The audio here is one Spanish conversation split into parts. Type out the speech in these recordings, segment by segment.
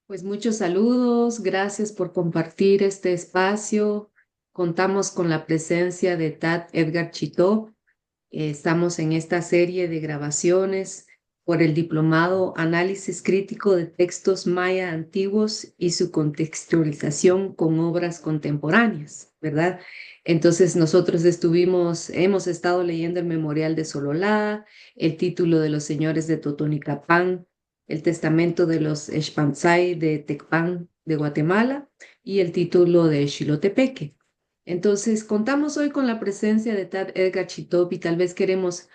Pues muchos saludos, gracias por compartir este espacio. Contamos con la presencia de Tad Edgar Chitó. Estamos en esta serie de grabaciones por el diplomado Análisis Crítico de Textos Maya Antiguos y su contextualización con obras contemporáneas, ¿verdad? Entonces nosotros hemos estado leyendo el Memorial de Sololá, el título de los señores de Totonicapán, el Testamento de los Expansay de Tecpan de Guatemala y el título de Xilotepeque. Entonces, contamos hoy con la presencia de Tad Edgar Chitop y tal vez queremos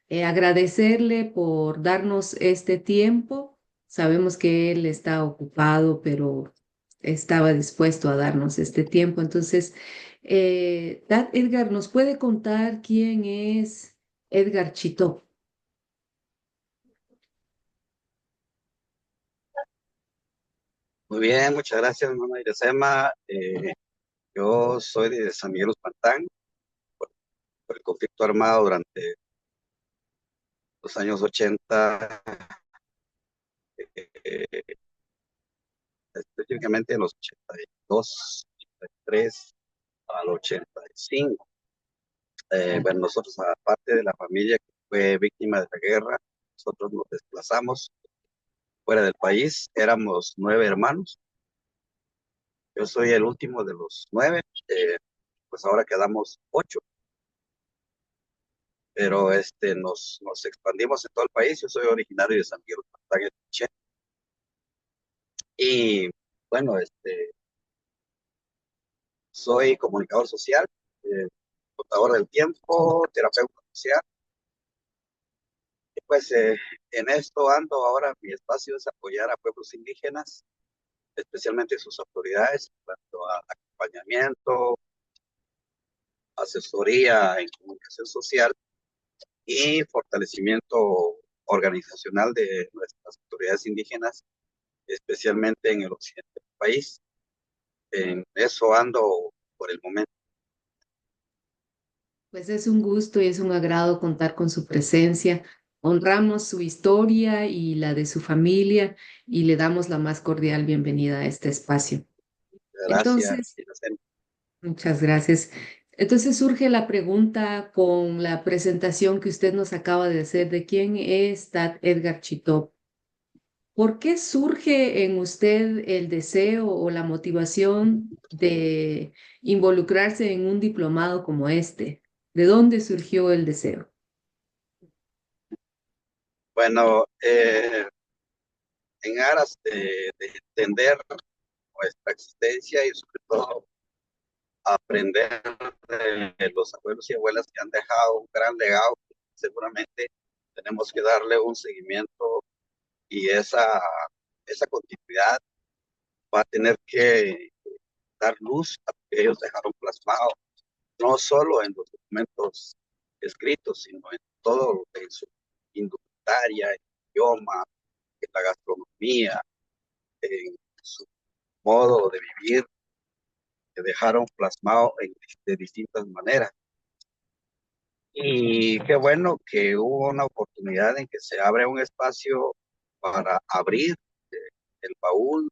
agradecerle por darnos este tiempo. Sabemos que él está ocupado, pero estaba dispuesto a darnos este tiempo. Entonces, Tad Edgar, ¿nos puede contar quién es Edgar Chitop? Muy bien, muchas gracias, mamá Iresema. Yo soy de San Miguel Uspantán, por el conflicto armado durante los años 80, eh, específicamente en los 82, 83 al 85. Bueno, nosotros, aparte de la familia que fue víctima de la guerra, nosotros nos desplazamos fuera del país. Éramos 9 hermanos. Yo soy el último de los 9. Pues ahora quedamos 8. Pero nos expandimos en todo el país. Yo soy originario de San Miguel Pampanga, Chiché. Y bueno, soy comunicador social, eh, contador del tiempo, terapeuta social. Y pues en esto ando ahora. Mi espacio es apoyar a pueblos indígenas, especialmente sus autoridades, en cuanto a acompañamiento, asesoría en comunicación social y fortalecimiento organizacional de nuestras autoridades indígenas, especialmente en el occidente del país. En eso ando por el momento. Pues es un gusto y es un agrado contar con su presencia. Honramos su historia y la de su familia y le damos la más cordial bienvenida a este espacio. Gracias. Entonces, muchas gracias. Entonces surge la pregunta con la presentación que usted nos acaba de hacer de quién es Tad Edgar Chitop. ¿Por qué surge en usted el deseo o la motivación de involucrarse en un diplomado como este? ¿De dónde surgió el deseo? Bueno, en aras de entender nuestra existencia y sobre todo aprender de los abuelos y abuelas que han dejado un gran legado, seguramente tenemos que darle un seguimiento, y esa continuidad va a tener que dar luz a lo que ellos dejaron plasmado, no solo en los documentos escritos, sino en todo, en su indumentaria, en el idioma, en la gastronomía, en su modo de vivir, que dejaron plasmado de distintas maneras. Y qué bueno que hubo una oportunidad en que se abre un espacio para abrir eh, el baúl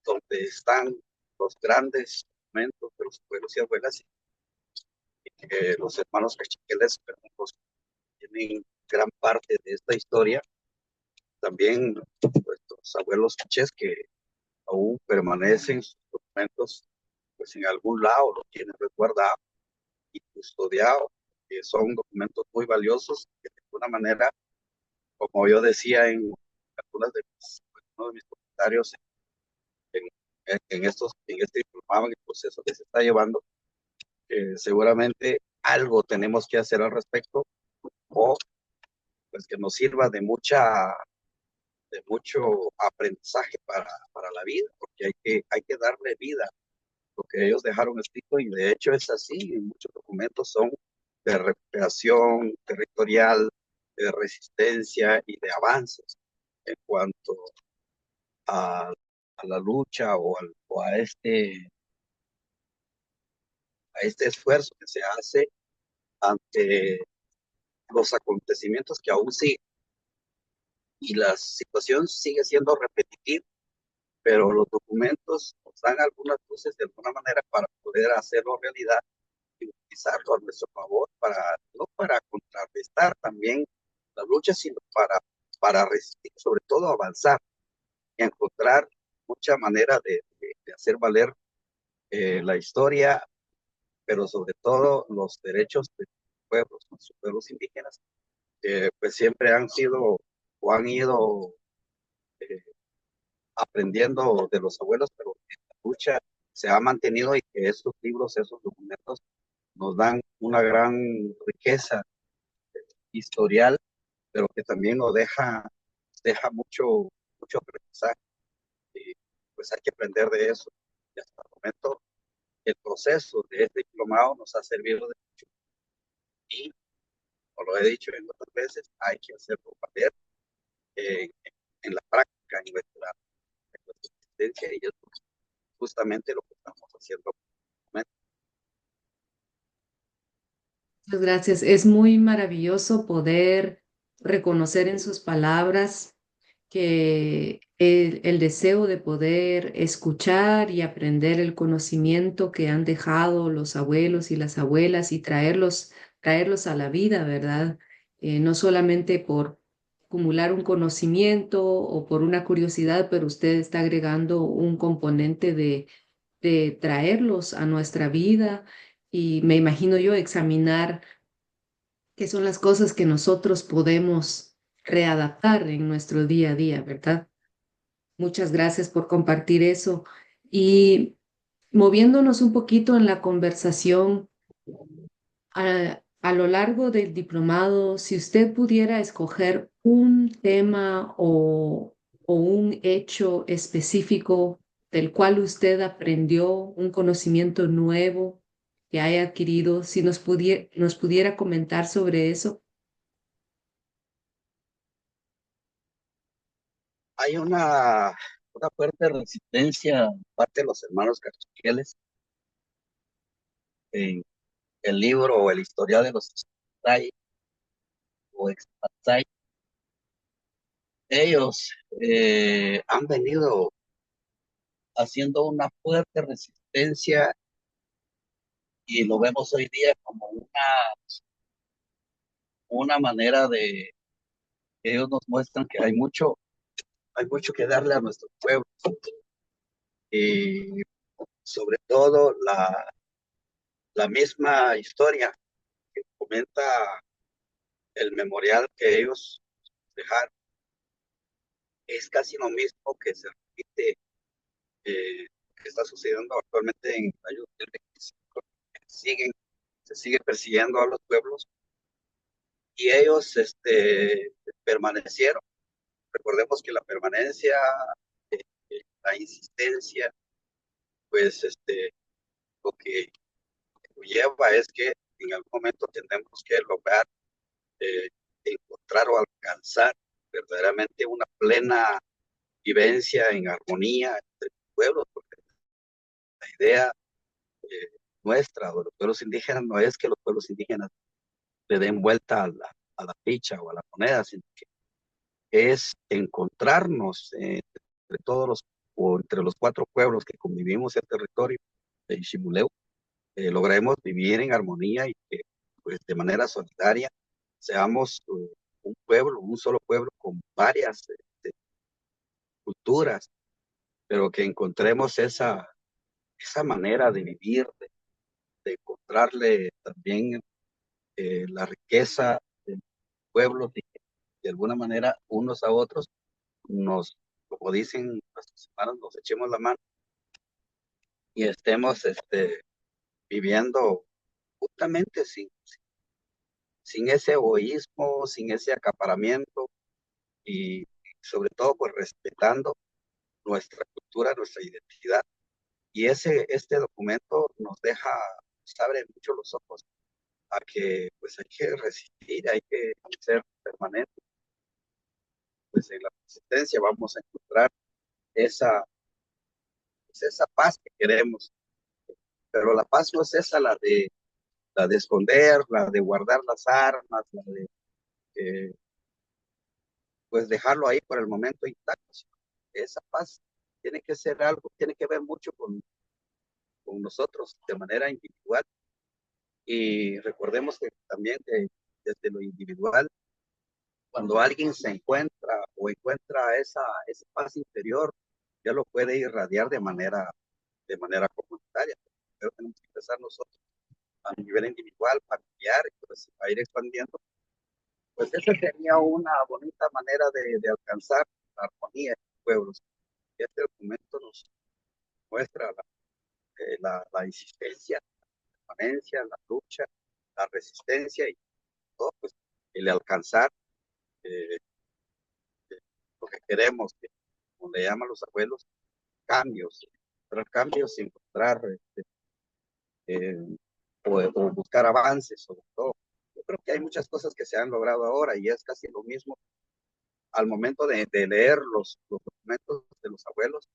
donde están los grandes documentos de los abuelos y abuelas, y que los hermanos cachiqueles pues, tienen gran parte de esta historia. También pues, los abuelos quichés que aún permanecen sus documentos, pues en algún lado lo tienen resguardado y custodiado, que son documentos muy valiosos que de alguna manera, como yo decía en algunas uno de mis comentarios en, en este diplomado, en el proceso que se está llevando, seguramente algo tenemos que hacer al respecto, o pues que nos sirva de mucho aprendizaje para la vida, porque hay que darle vida a lo que ellos dejaron escrito. Y de hecho es así. Muchos documentos son de recuperación territorial, de resistencia y de avances en cuanto a la lucha, o a este esfuerzo que se hace ante los acontecimientos que aún siguen, y la situación sigue siendo repetitiva. pero los documentos nos dan algunas luces de alguna manera para poder hacerlo realidad y utilizarlo a nuestro favor para, no para contrarrestar también la lucha, sino para resistir, sobre todo avanzar y encontrar mucha manera de hacer valer la historia, pero sobre todo los derechos de pueblos, nuestros pueblos indígenas, que pues siempre han sido o han ido eh, aprendiendo de los abuelos, pero en la lucha se ha mantenido y que estos libros, esos documentos nos dan una gran riqueza historial, pero que también nos deja mucho aprendizaje. Y pues hay que aprender de eso. Y hasta el momento, el proceso de este diplomado nos ha servido de mucho. Y, como lo he dicho en otras veces, hay que hacerlo valer eh, en la práctica, en nuestra existencia, y es justamente lo que estamos haciendo. Muchas gracias. Es muy maravilloso poder reconocer en sus palabras que el deseo de poder escuchar y aprender el conocimiento que han dejado los abuelos y las abuelas y traerlos a la vida, ¿verdad? No solamente por acumular un conocimiento o por una curiosidad, pero usted está agregando un componente de traerlos a nuestra vida y me imagino yo examinar qué son las cosas que nosotros podemos readaptar en nuestro día a día, ¿verdad? Muchas gracias por compartir eso. Y moviéndonos un poquito en la conversación, a lo largo del diplomado, si usted pudiera escoger un tema o un hecho específico del cual usted aprendió un conocimiento nuevo que haya adquirido, si nos pudiera comentar sobre eso. Hay una fuerte resistencia parte de los hermanos cachuquieles en el libro o el historial de los Xtay o Expatsay. Ellos han venido haciendo una fuerte resistencia y lo vemos hoy día como una manera de que ellos nos muestran que hay mucho que darle a nuestro pueblo y sobre todo la misma historia que comenta el memorial que ellos dejaron es casi lo mismo que se repite, que está sucediendo actualmente en el año 2025. Siguen, se sigue persiguiendo a los pueblos y ellos permanecieron. Recordemos que la permanencia, la insistencia, pues lo que lleva es que en algún momento tenemos que lograr eh, encontrar o alcanzar verdaderamente una plena vivencia en armonía entre los pueblos, porque la idea eh, nuestra de los pueblos indígenas no es que los pueblos indígenas le den vuelta a la ficha o a la moneda, sino que es encontrarnos entre todos los, o entre los cuatro pueblos que convivimos en el territorio de Ishimuleu, logremos vivir en armonía y que pues, de manera solidaria seamos un pueblo, un solo pueblo con varias culturas, pero que encontremos esa manera de vivir, de encontrarle también la riqueza del pueblo, de alguna manera unos a otros nos, como dicen nuestros hermanos, nos echemos la mano y estemos viviendo justamente sin ese egoísmo, sin ese acaparamiento y sobre todo pues respetando nuestra cultura, nuestra identidad. Y este documento nos abre mucho los ojos a que pues hay que resistir, hay que ser permanentes, pues en la resistencia vamos a encontrar esa, pues, esa paz que queremos, pero la paz no es esa, la de esconder, la de guardar las armas, la de pues dejarlo ahí por el momento intacto, esa paz tiene que ser algo, tiene que ver mucho con nosotros de manera individual. Y recordemos que también desde lo individual, cuando alguien se encuentra o encuentra esa paz interior, ya lo puede irradiar de manera comunitaria. Pero tenemos que empezar nosotros a nivel individual, familiar, y pues a ir expandiendo. Pues esa sería una bonita manera de alcanzar la armonía en los pueblos. Este documento nos muestra la insistencia, la permanencia, la lucha, la resistencia y todo, pues el alcanzar eh, lo que queremos, que, como le llaman los abuelos, cambios, encontrar cambios y encontrar eh, o buscar avances sobre todo. Yo creo que hay muchas cosas que se han logrado ahora y es casi lo mismo al momento de leer los documentos de los abuelos,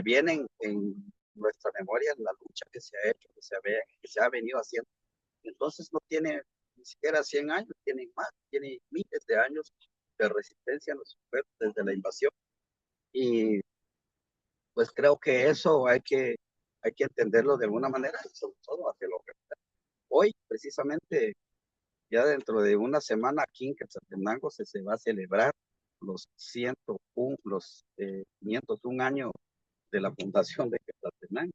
vienen en nuestra memoria la lucha que se ha hecho, que se ha venido haciendo. Entonces no tiene ni siquiera 100 años, tiene más, tiene miles de años de resistencia en los pueblos desde la invasión. Y pues creo que eso hay que entenderlo de alguna manera y sobre todo hacia lo que hoy precisamente ya dentro de una semana aquí en Quetzaltenango se va a celebrar los 101, los 501 años de la fundación de Quetzaltenango.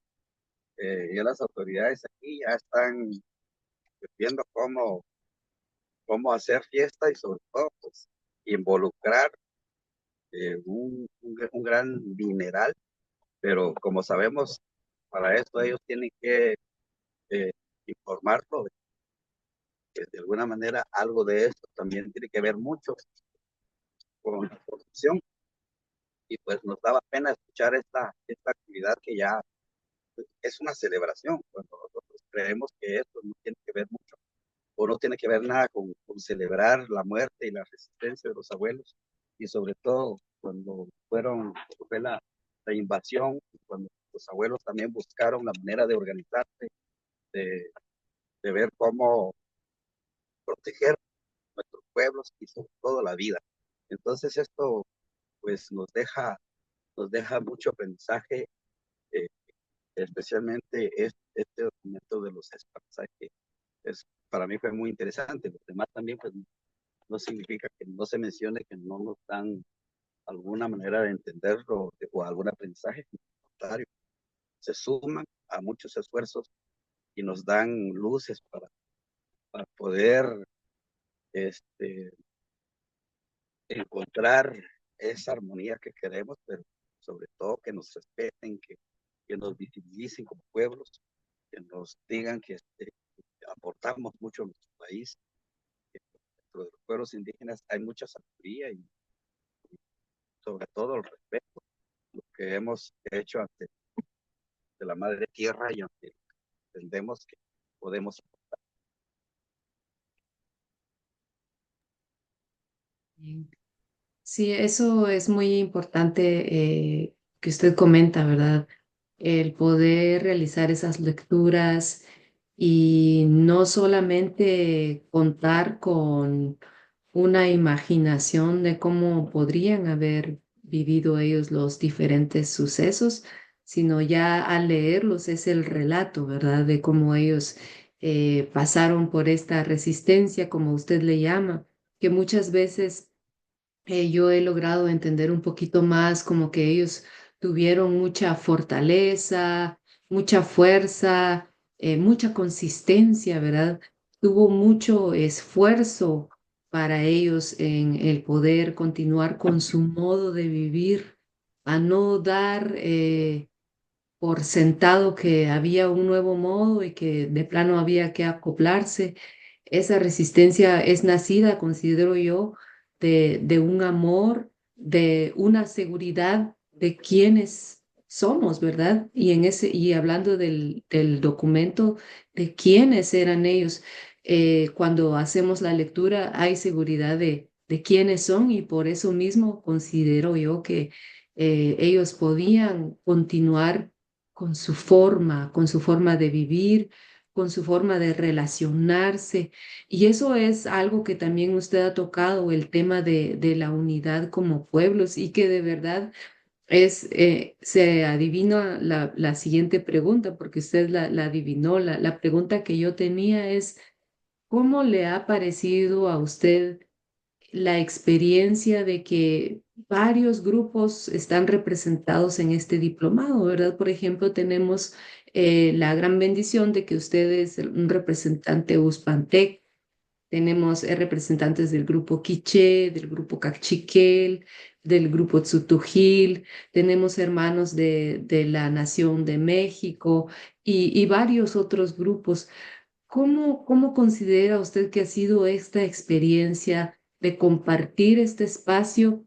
Ya las autoridades aquí ya están viendo cómo hacer fiesta y sobre todo pues, involucrar un gran dineral, pero como sabemos, para esto ellos tienen que eh, informarlo, que de alguna manera algo de esto también tiene que ver mucho con la corrupción y pues nos daba pena escuchar esta actividad que ya pues, es una celebración, cuando nosotros creemos que esto no tiene que ver mucho o no tiene que ver nada con celebrar la muerte y la resistencia de los abuelos y sobre todo cuando fue la invasión, cuando los abuelos también buscaron la manera de organizarse, de, de ver cómo proteger nuestros pueblos y sobre todo la vida. Entonces esto pues nos deja mucho aprendizaje, eh, especialmente este documento de los Esparza, que para mí fue muy interesante. Los demás también pues no significa que no se mencione que no nos dan alguna manera de entenderlo o algún aprendizaje, al contrario, se suman a muchos esfuerzos y nos dan luces para poder este, encontrar esa armonía que queremos, pero sobre todo que nos respeten, que nos visibilicen como pueblos, que nos digan que aportamos mucho a nuestro país. Que dentro de los pueblos indígenas hay mucha sabiduría y sobre todo el respeto, lo que hemos hecho ante de la madre tierra y ante entendemos que podemos. Bien. Sí, eso es muy importante que usted comenta, ¿verdad? El poder realizar esas lecturas y no solamente contar con una imaginación de cómo podrían haber vivido ellos los diferentes sucesos, sino ya al leerlos es el relato, ¿verdad? De cómo ellos pasaron por esta resistencia, como usted le llama, que muchas veces yo he logrado entender un poquito más como que ellos tuvieron mucha fortaleza, mucha fuerza, mucha consistencia, ¿verdad? Tuvo mucho esfuerzo para ellos en el poder continuar con su modo de vivir, a no dar por sentado que había un nuevo modo y que de plano había que acoplarse. Esa resistencia es nacida, considero yo, de un amor, de una seguridad de quiénes somos, ¿verdad? Y hablando del documento, de quiénes eran ellos. Cuando hacemos la lectura hay seguridad de quiénes son y por eso mismo considero yo que ellos podían continuar con su forma de vivir, con su forma de relacionarse. Y eso es algo que también usted ha tocado, el tema de la unidad como pueblos y que de verdad se adivina la siguiente pregunta, porque usted la adivinó. La pregunta que yo tenía es, ¿cómo le ha parecido a usted la experiencia de que varios grupos están representados en este diplomado, ¿verdad? Por ejemplo, tenemos la gran bendición de que usted es un representante Uspantec. Tenemos representantes del grupo Quiché, del grupo Cachiquel, del grupo Tzutujil, tenemos hermanos de la Nación de México y varios otros grupos. ¿Cómo considera usted que ha sido esta experiencia de compartir este espacio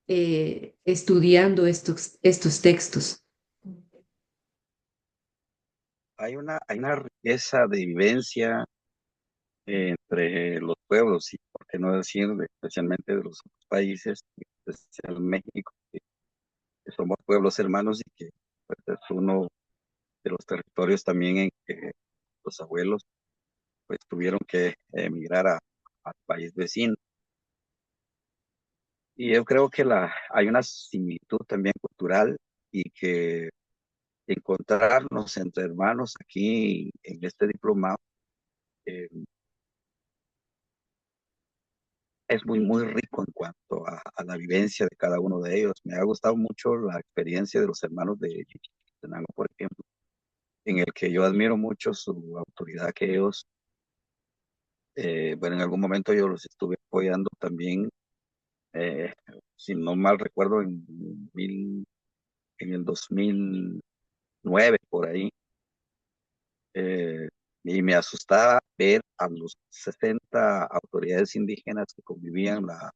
estudiando estos textos? Hay una riqueza de vivencia entre los pueblos, y por qué no decir especialmente de los otros países, en especial México, que somos pueblos hermanos y que pues, es uno de los territorios también en que los abuelos pues tuvieron que emigrar al país vecino. Y yo creo que hay una similitud también cultural, y que encontrarnos entre hermanos aquí en este diplomado eh, es muy, muy rico en cuanto a la vivencia de cada uno de ellos. Me ha gustado mucho la experiencia de los hermanos de Chichicastenango, por ejemplo, en el que yo admiro mucho su autoridad que ellos, bueno, en algún momento yo los estuve apoyando también, eh, si no mal recuerdo, en el 2009, por ahí, y me asustaba ver a los 60 autoridades indígenas que convivían la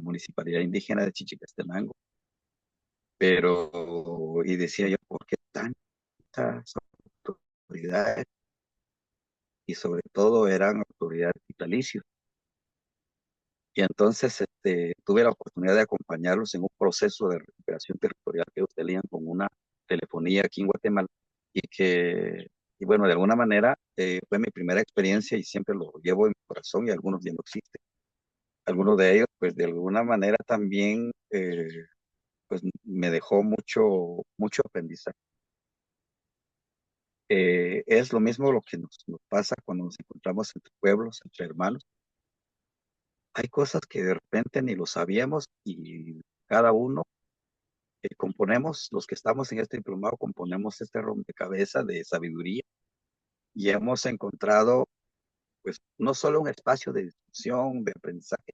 municipalidad indígena de Chichicastenango, y decía yo, ¿por qué tantas autoridades? Y sobre todo eran autoridades vitalicias. Y entonces tuve la oportunidad de acompañarlos en un proceso de recuperación territorial que ellos tenían con una telefonía aquí en Guatemala, y bueno, de alguna manera fue mi primera experiencia y siempre lo llevo en mi corazón, y algunos ya no existen. Algunos de ellos, pues de alguna manera también, pues me dejó mucho, mucho aprendizaje. Es lo mismo lo que nos pasa cuando nos encontramos entre pueblos, entre hermanos. Hay cosas que de repente ni lo sabíamos, y cada uno componemos, los que estamos en este diplomado, componemos este rompecabezas de sabiduría, y hemos encontrado, pues, no solo un espacio de discusión, de aprendizaje,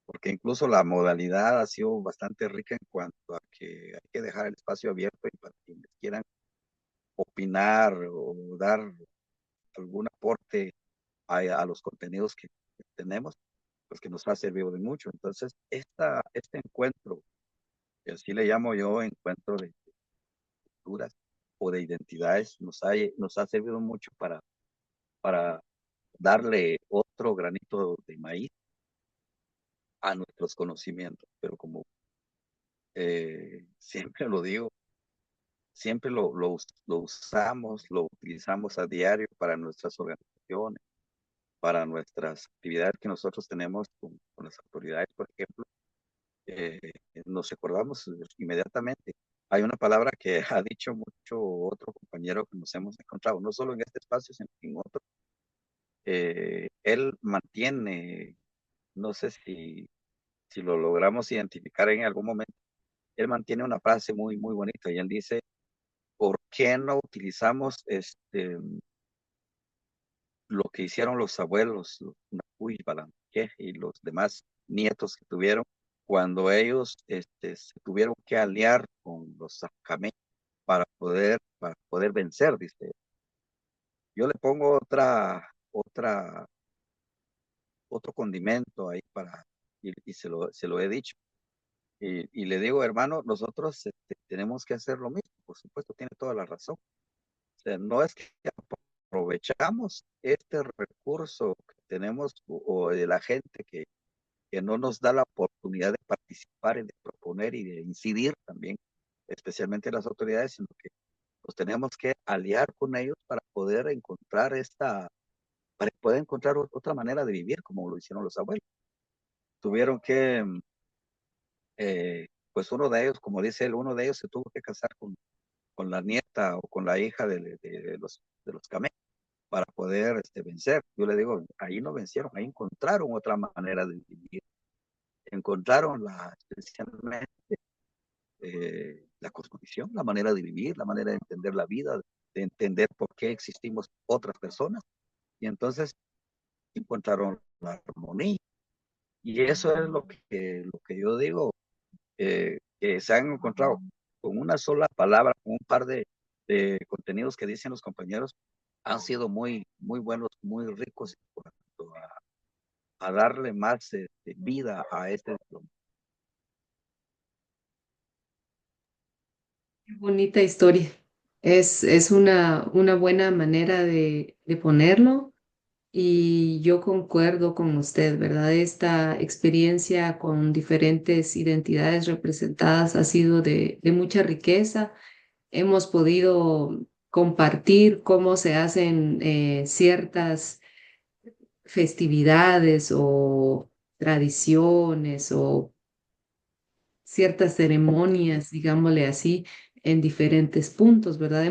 porque incluso la modalidad ha sido bastante rica en cuanto a que hay que dejar el espacio abierto y para quienes quieran opinar o dar algún aporte a los contenidos que tenemos, pues que nos ha servido de mucho. Entonces, este encuentro, que así le llamo yo, encuentro de culturas o de identidades, nos ha servido mucho para darle otro granito de maíz a nuestros conocimientos. Pero como siempre lo digo, siempre lo usamos, lo utilizamos a diario para nuestras organizaciones, para nuestras actividades que nosotros tenemos con las autoridades, por ejemplo. eh, Nos recordamos inmediatamente. Hay una palabra que ha dicho mucho otro compañero que nos hemos encontrado, no solo en este espacio, sino en otro. Él mantiene, no sé si lo logramos identificar en algún momento, él mantiene una frase muy, muy bonita, y él dice, ¿por qué no utilizamos lo que hicieron los abuelos, los Nacuy, Balanqué y los demás nietos que tuvieron, cuando ellos se tuvieron que aliar con los Sacamé para poder vencer? Dice. Yo le pongo otro condimento ahí y se lo he dicho. Y le digo, hermano, nosotros tenemos que hacer lo mismo. Por supuesto, tiene toda la razón. O sea, no es que aprovechamos este recurso que tenemos, o de la gente que no nos da la oportunidad de participar y de proponer y de incidir también, especialmente las autoridades, sino que nos tenemos que aliar con ellos para poder encontrar otra manera de vivir, como lo hicieron los abuelos. Tuvieron que pues uno de ellos, como dice él, uno de ellos se tuvo que casar con la nieta o con la hija de los camellos para poder vencer. Yo le digo, ahí no vencieron, ahí encontraron otra manera de vivir, encontraron especialmente la cosmovisión, la manera de vivir, la manera de entender la vida, de entender por qué existimos otras personas. Y entonces encontraron la armonía. Y eso es lo que yo digo, que se han encontrado con una sola palabra, con un par de contenidos que dicen los compañeros, han sido muy buenos, muy ricos en cuanto a darle más vida a este diploma. Qué bonita historia. Es una buena manera de ponerlo y yo concuerdo con usted, ¿verdad? Esta experiencia con diferentes identidades representadas ha sido de mucha riqueza. Hemos podido compartir cómo se hacen ciertas festividades o tradiciones o ciertas ceremonias, digámosle así, en diferentes puntos, ¿verdad?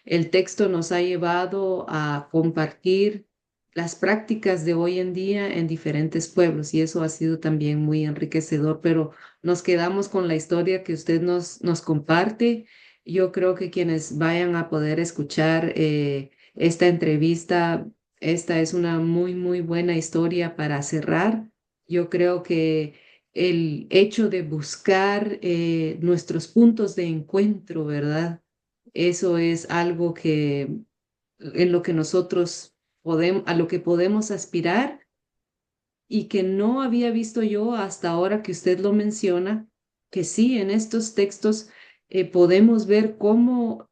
El texto nos ha llevado a compartir las prácticas de hoy en día en diferentes pueblos y eso ha sido también muy enriquecedor, pero nos quedamos con la historia que usted nos comparte. Yo creo que quienes vayan a poder escuchar esta entrevista, esta es una muy buena historia para cerrar. Yo creo que el hecho de buscar nuestros puntos de encuentro, ¿verdad? Eso es algo que en lo que nosotros podemos, a lo que podemos aspirar y que no había visto yo hasta ahora que usted lo menciona, que sí, en estos textos podemos ver cómo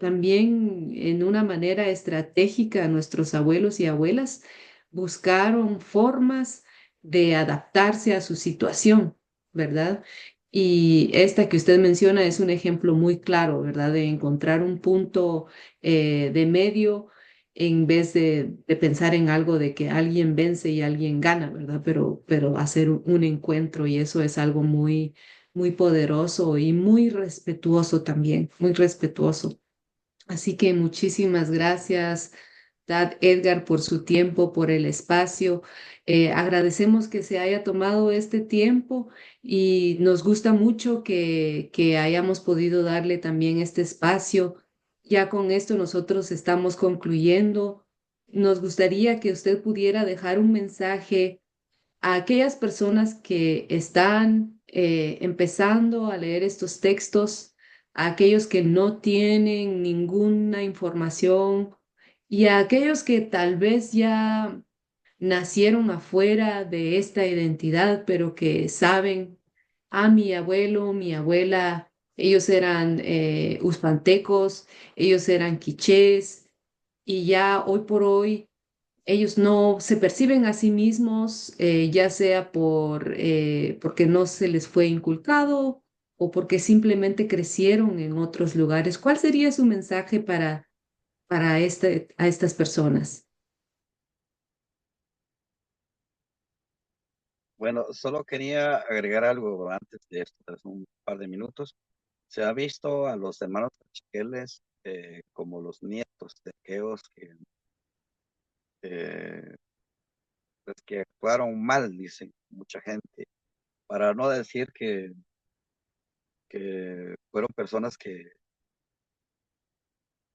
también en una manera estratégica nuestros abuelos y abuelas buscaron formas de adaptarse a su situación, ¿verdad? Y esta que usted menciona es un ejemplo muy claro, ¿verdad? De encontrar un punto de medio en vez de pensar en algo de que alguien vence y alguien gana, ¿verdad? Pero hacer un encuentro y eso es algo muy poderoso y muy respetuoso también, muy respetuoso. Así que muchísimas gracias, Dad Edgar, por su tiempo, por el espacio. Agradecemos que se haya tomado este tiempo y nos gusta mucho que hayamos podido darle también este espacio. Ya con esto nosotros estamos concluyendo. Nos gustaría que usted pudiera dejar un mensaje a aquellas personas que están empezando a leer estos textos, a aquellos que no tienen ninguna información y a aquellos que tal vez ya nacieron afuera de esta identidad, pero que saben, mi abuelo, mi abuela, ellos eran uspantecos, ellos eran quichés y ya hoy por hoy ellos no se perciben a sí mismos, ya sea porque no se les fue inculcado o porque simplemente crecieron en otros lugares. ¿Cuál sería su mensaje para a estas personas? Bueno, solo quería agregar algo antes de esto, tras un par de minutos. Se ha visto a los hermanos Cachiqueles como los nietos de aquellos eh, pues, que actuaron mal, dicen mucha gente, para no decir que fueron personas que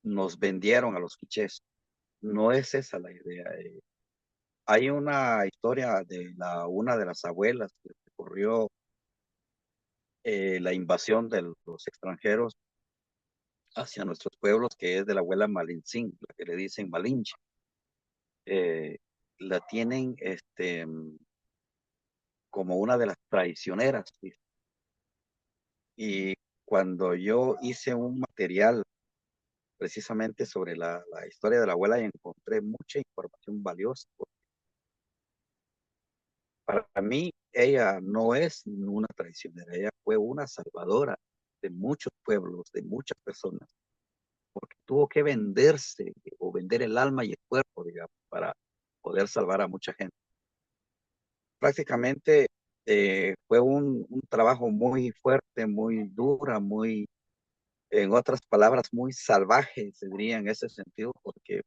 nos vendieron a los quichés. No es esa la idea. Hay una historia de una de las abuelas que ocurrió la invasión de los extranjeros hacia nuestros pueblos, que es de la abuela Malintzin, la que le dicen Malinche. Eh, la tienen como una de las traicioneras. ¿Sí? Y cuando yo hice un material precisamente sobre la historia de la abuela, y encontré mucha información valiosa. Para mí, ella no es una traicionera, ella fue una salvadora de muchos pueblos, de muchas personas, porque tuvo que venderse o vender el alma y el cuerpo, digamos, para poder salvar a mucha gente. Prácticamente fue un trabajo muy fuerte, muy dura, muy, en otras palabras, muy salvaje, se diría en ese sentido, porque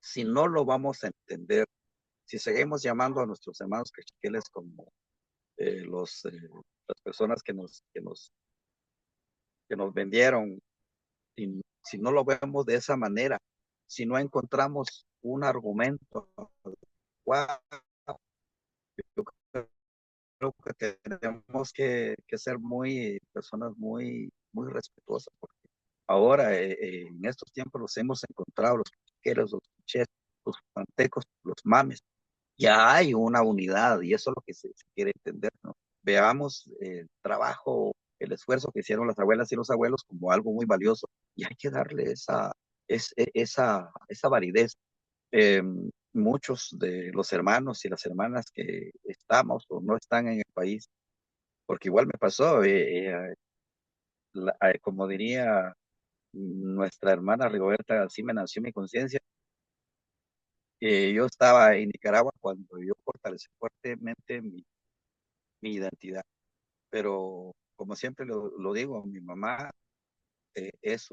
si no lo vamos a entender, si seguimos llamando a nuestros hermanos cachiqueles como las personas que nos vendieron, si no lo vemos de esa manera, si no encontramos un argumento, yo creo que tenemos que ser muy personas muy respetuosas, porque ahora en estos tiempos los hemos encontrado, los piqueros, los cucheros, los mantecos, los mames, ya hay una unidad y eso es lo que se quiere entender, ¿no? Veamos el trabajo, el esfuerzo que hicieron las abuelas y los abuelos como algo muy valioso y hay que darle esa validez. Eh, Muchos de los hermanos y las hermanas que estamos o no están en el país, porque igual me pasó, como diría nuestra hermana Rigoberta, así me nació mi conciencia. Yo estaba en Nicaragua cuando yo fortalecí fuertemente mi identidad, pero como siempre lo digo, mi mamá es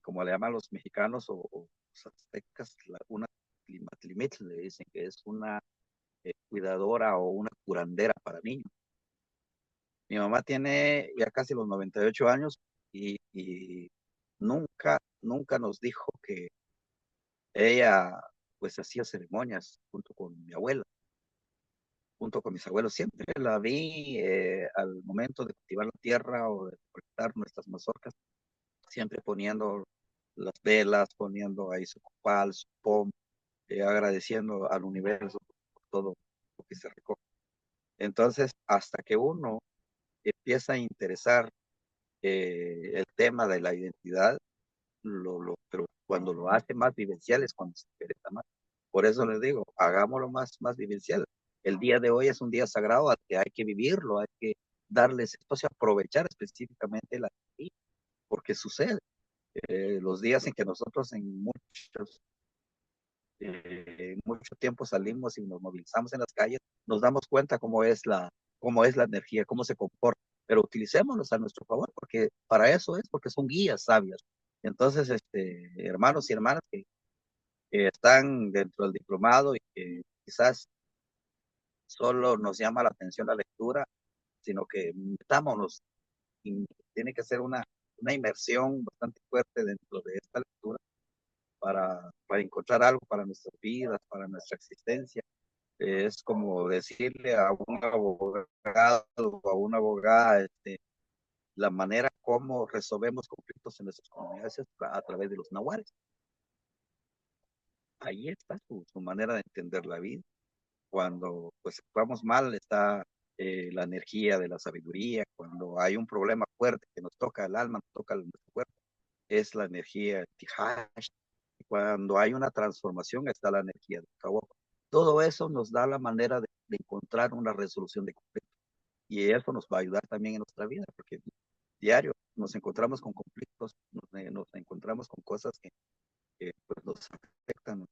como le llaman los mexicanos o los aztecas, una tlimatlimitl, le dicen que es una cuidadora o una curandera para niños. Mi mamá tiene ya casi los 98 años y nunca nos dijo que ella pues hacía ceremonias junto con mi abuela, junto con mis abuelos. Siempre la vi al momento de cultivar la tierra o de recolectar nuestras mazorcas, siempre poniendo las velas, poniendo ahí su copal, su pom, agradeciendo al universo por todo lo que se recoge. Entonces, hasta que uno empieza a interesar el tema de la identidad, pero cuando lo hace más vivencial es cuando se interesa más. Por eso les digo, hagámoslo más vivencial. El día de hoy es un día sagrado al que hay que vivirlo, hay que darles espacio, aprovechar específicamente la energía, porque sucede. Los días en que nosotros mucho tiempo salimos y nos movilizamos en las calles, nos damos cuenta cómo es la energía, cómo se comporta, pero utilicémoslos a nuestro favor, porque para eso es, porque son guías sabias. Entonces, hermanos y hermanas que están dentro del diplomado y que quizás solo nos llama la atención la lectura, sino que metámonos, y tiene que ser una inmersión bastante fuerte dentro de esta lectura para encontrar algo para nuestras vidas, para nuestra existencia. Es como decirle a un abogado o a una abogada la manera como resolvemos conflictos en nuestras comunidades es a través de los nahuales. Ahí está su manera de entender la vida. Cuando pues actuamos mal está la energía de la sabiduría. Cuando hay un problema fuerte que nos toca el alma, nos toca nuestro cuerpo, es la energía Tijash. Cuando hay una transformación está la energía de Kawak. Todo eso nos da la manera de encontrar una resolución de conflictos. Y eso nos va a ayudar también en nuestra vida, porque diario nos encontramos con conflictos, nos encontramos con cosas que pues, nos afectan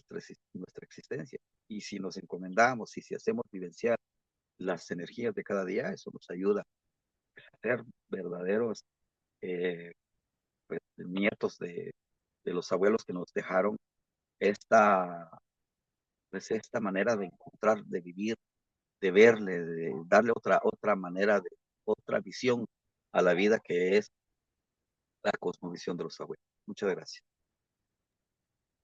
nuestra existencia. Y si nos encomendamos y si hacemos vivenciar las energías de cada día, eso nos ayuda a ser verdaderos eh, pues, nietos de los abuelos que nos dejaron esta, pues, esta manera de encontrar, de vivir, de verle, de darle otra manera, otra visión a la vida que es la cosmovisión de los abuelos. Muchas gracias.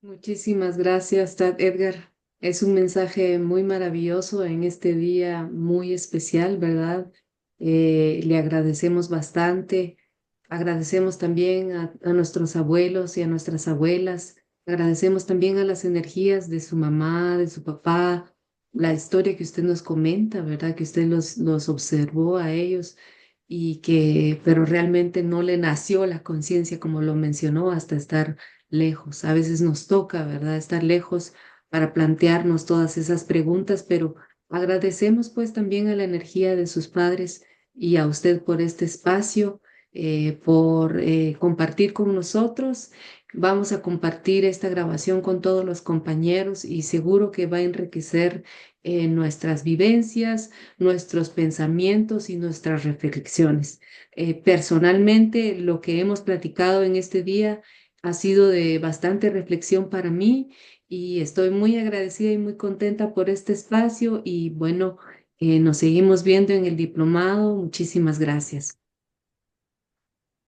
Muchísimas gracias, Tad Edgar. Es un mensaje muy maravilloso en este día muy especial, ¿verdad? Le agradecemos bastante. Agradecemos también a nuestros abuelos y a nuestras abuelas. Agradecemos también a las energías de su mamá, de su papá, la historia que usted nos comenta, ¿verdad? Que usted los observó a ellos pero realmente no le nació la conciencia como lo mencionó hasta estar lejos. A veces nos toca, ¿verdad? Estar lejos para plantearnos todas esas preguntas, pero agradecemos pues también a la energía de sus padres y a usted por este espacio por compartir con nosotros. Vamos a compartir esta grabación con todos los compañeros y seguro que va a enriquecer nuestras vivencias, nuestros pensamientos y nuestras reflexiones. Personalmente, lo que hemos platicado en este día ha sido de bastante reflexión para mí y estoy muy agradecida y muy contenta por este espacio y bueno, nos seguimos viendo en el diplomado. Muchísimas gracias.